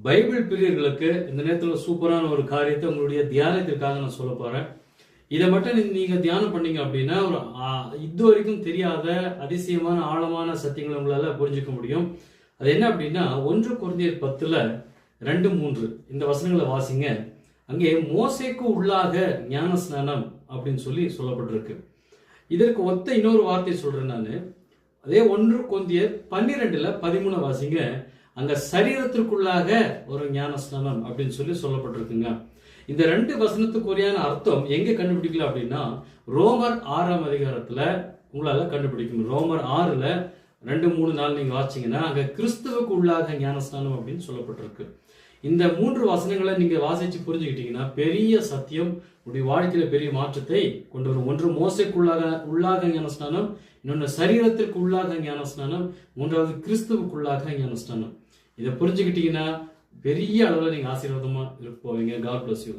Bible பிரியர்களுக்கு இந்த நேரத்தில் சூப்பரான ஒரு காரியத்தை உங்களுடைய தியானத்திற்காக நான் சொல்ல போறேன். இதை மட்டும் நீங்க தியானம் பண்ணீங்க அப்படின்னா ஒரு இது வரைக்கும் தெரியாத அதிசயமான ஆழமான சத்தியங்களை உங்களால புரிஞ்சுக்க முடியும். அது என்ன அப்படின்னா 1 கொரிந்தியர் 10:2-3 இந்த வசனங்களை வாசிங்க. அங்கே மோசேக்கு உள்ளாக ஞான ஸ்நானம் அப்படின்னு சொல்லப்பட்டிருக்கு. இதற்கு ஒத்த இன்னொரு வார்த்தை சொல்றேன் நான். அதே 1 கொரிந்தியர் 12:13 வாசிங்க. அங்க சரீரத்திற்குள்ளாக ஒரு ஞான ஸ்நானம் அப்படின்னு சொல்லப்பட்டிருக்குங்க. இந்த 2 வசனத்துக்குரியான அர்த்தம் எங்க கண்டுபிடிக்கல அப்படின்னா ரோமர் 6ஆம் அதிகாரத்துல உங்களால கண்டுபிடிக்கும். ரோமர் 6ல் 2-3-4 நீங்க வாசிங்கன்னா அங்க கிறிஸ்துவுக்கு உள்ளாக ஞானஸ்நானம் அப்படின்னு சொல்லப்பட்டிருக்கு. இந்த 3 வசனங்களை நீங்க வாசிச்சு புரிஞ்சுக்கிட்டீங்கன்னா பெரிய சத்தியம் உடைய வாழ்க்கையில பெரிய மாற்றத்தை கொண்டு வரும். 1 மோசேக்குள்ளாக ஞானஸ்நானம், இன்னொன்று சரீரத்திற்கு உள்ளாக ஞானஸ்நானம், 3வது கிறிஸ்துவுக்குள்ளாக ஞானஸ்நானம். இதை புரிஞ்சுக்கிட்டீங்கன்னா பெரிய அளவில் நீங்க ஆசீர்வாதமா போவீங்க. God bless you.